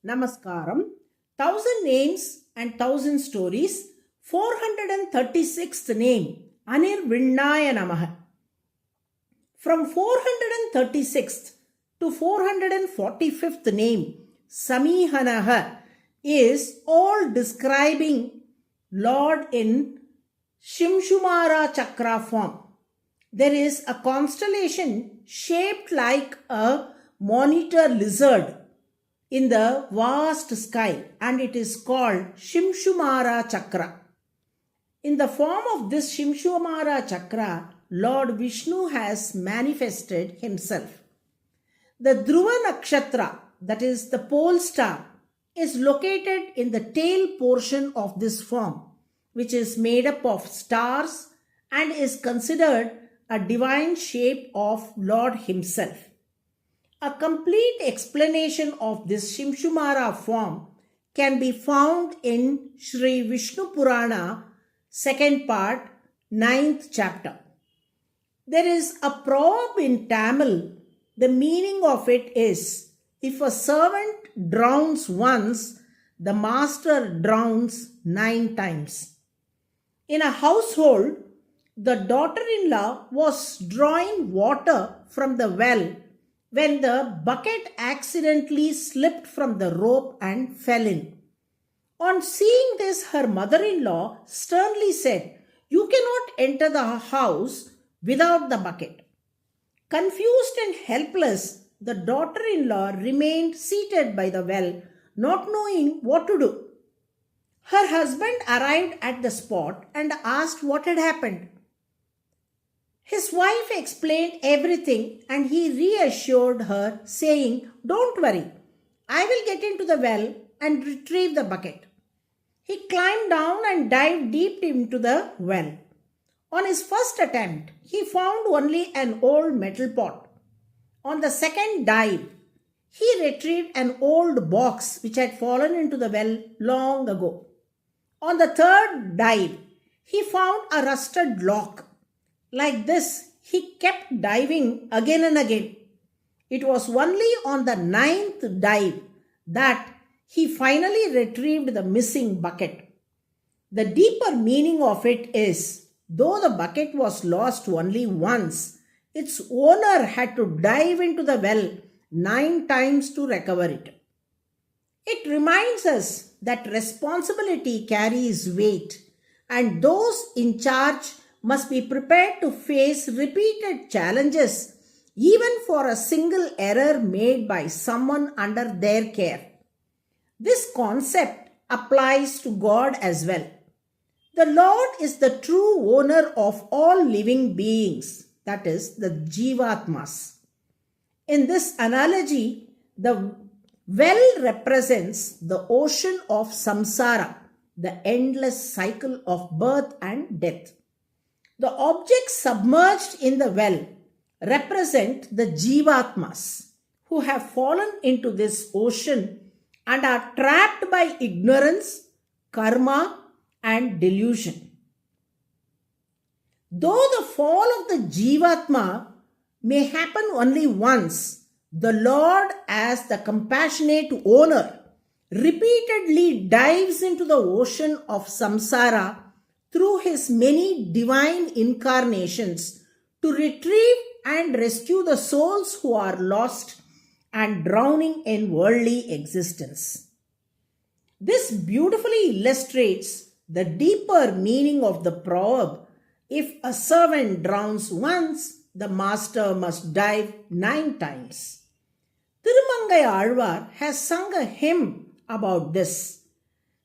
Namaskaram. 1,000 names and 1,000 stories. 436th name. ANIRVINNAAYA NAMAH. From 436th to 445th name, Samihanaha, is all describing Lord in Shimshumara Chakra form. There is a constellation shaped like a monitor lizard in the vast sky, and it is called Shimshumara Chakra. In the form of this Shimshumara Chakra, Lord Vishnu has manifested himself. The Dhruva Nakshatra, that is the pole star, is located in the tail portion of this form, which is made up of stars and is considered a divine shape of Lord himself. A complete explanation of this Shimshumara form can be found in Sri Vishnu Purana, 2nd part, 9th chapter. There is a proverb in Tamil. The meaning of it is, if a servant drowns once, the master drowns 9 times. In a household, the daughter-in-law was drawing water from the well when the bucket accidentally slipped from the rope and fell in. On seeing this, her mother-in-law sternly said, "You cannot enter the house without the bucket." Confused and helpless, the daughter-in-law remained seated by the well, not knowing what to do. Her husband arrived at the spot and asked what had happened. His wife explained everything and he reassured her, saying, "Don't worry, I will get into the well and retrieve the bucket." He climbed down and dived deep into the well. On his first attempt, he found only an old metal pot. On the second dive, he retrieved an old box which had fallen into the well long ago. On the third dive, he found a rusted lock. Like this, he kept diving again and again. It was only on the 9th dive that he finally retrieved the missing bucket. The deeper meaning of it is, though the bucket was lost only once, its owner had to dive into the well 9 times to recover it. It reminds us that responsibility carries weight, and those in charge must be prepared to face repeated challenges, even for a single error made by someone under their care. This concept applies to God as well. The Lord is the true owner of all living beings, that is, the Jivatmas. In this analogy, the well represents the ocean of samsara, the endless cycle of birth and death. The objects submerged in the well represent the Jivatmas who have fallen into this ocean and are trapped by ignorance, karma, and delusion. Though the fall of the Jivatma may happen only once, the Lord, as the compassionate owner, repeatedly dives into the ocean of samsara through his many divine incarnations to retrieve and rescue the souls who are lost and drowning in worldly existence. This beautifully illustrates the deeper meaning of the proverb, if a servant drowns once, the master must dive 9 times. Thirumangai Alvar has sung a hymn about this.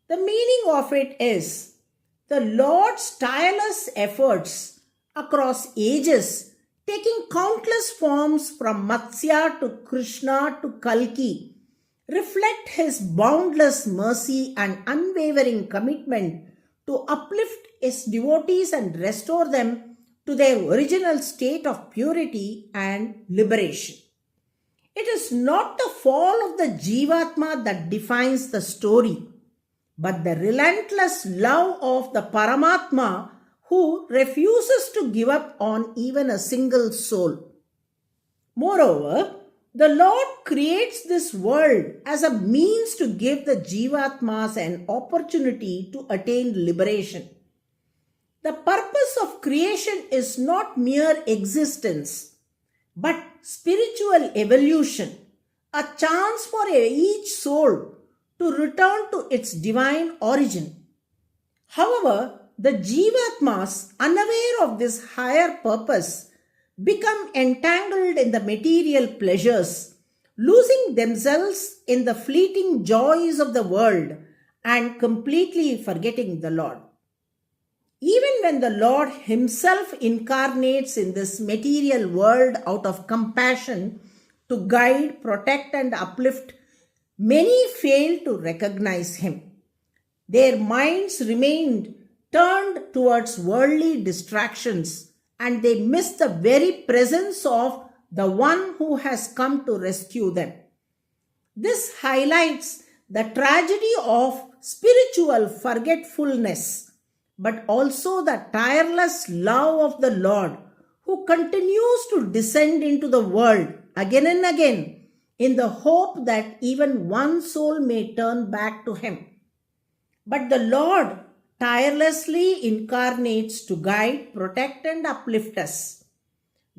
The meaning of it is, the Lord's tireless efforts across ages, taking countless forms from Matsya to Krishna to Kalki, reflect his boundless mercy and unwavering commitment to uplift his devotees and restore them to their original state of purity and liberation. It is not the fall of the Jivatma that defines the story, but the relentless love of the Paramatma who refuses to give up on even a single soul. Moreover, The Lord creates this world as a means to give the Jivatmas an opportunity to attain liberation. The purpose of creation is not mere existence, but spiritual evolution, a chance for each soul to return to its divine origin. However, the Jivatmas, unaware of this higher purpose, become entangled in the material pleasures, losing themselves in the fleeting joys of the world and completely forgetting the Lord. Even when the Lord Himself incarnates in this material world out of compassion to guide, protect, and uplift, many fail to recognize Him. Their minds remained turned towards worldly distractions, and they miss the very presence of the one who has come to rescue them. This highlights the tragedy of spiritual forgetfulness, but also the tireless love of the Lord, who continues to descend into the world again and again in the hope that even one soul may turn back to Him. But the Lord tirelessly incarnates to guide, protect, and uplift us.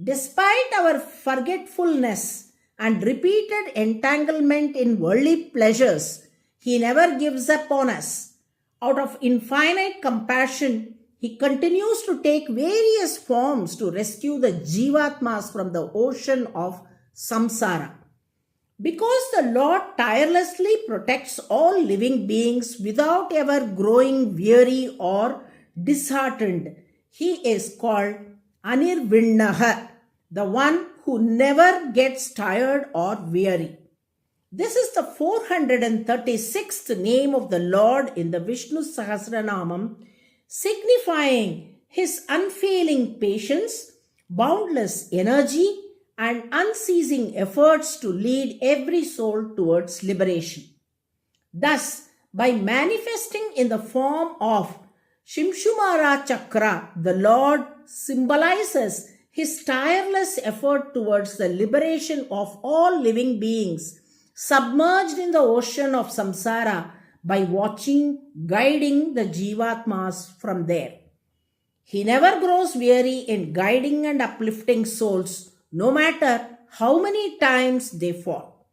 Despite our forgetfulness and repeated entanglement in worldly pleasures, He never gives up on us. Out of infinite compassion, He continues to take various forms to rescue the Jivatmas from the ocean of samsara. Because the Lord tirelessly protects all living beings without ever growing weary or disheartened, He is called ANIRVINNAAYA, the one who never gets tired or weary. This is the 436th name of the Lord in the Vishnu Sahasranamam, signifying His unfailing patience, boundless energy, and unceasing efforts to lead every soul towards liberation. Thus, by manifesting in the form of Shimshumara Chakra, the Lord symbolizes His tireless effort towards the liberation of all living beings submerged in the ocean of samsara by watching, guiding the Jivatmas from there. He never grows weary in guiding and uplifting souls, no matter how many times they fall.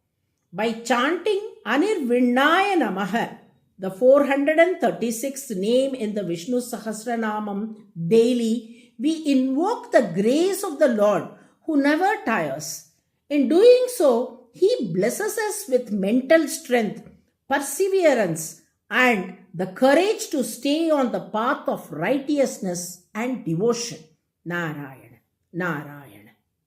By chanting ANIRVINNAAYA NAMAH, the 436th name in the Vishnu Sahasranamam daily, we invoke the grace of the Lord who never tires. In doing so, He blesses us with mental strength, perseverance, and the courage to stay on the path of righteousness and devotion. Narayana, Narayana.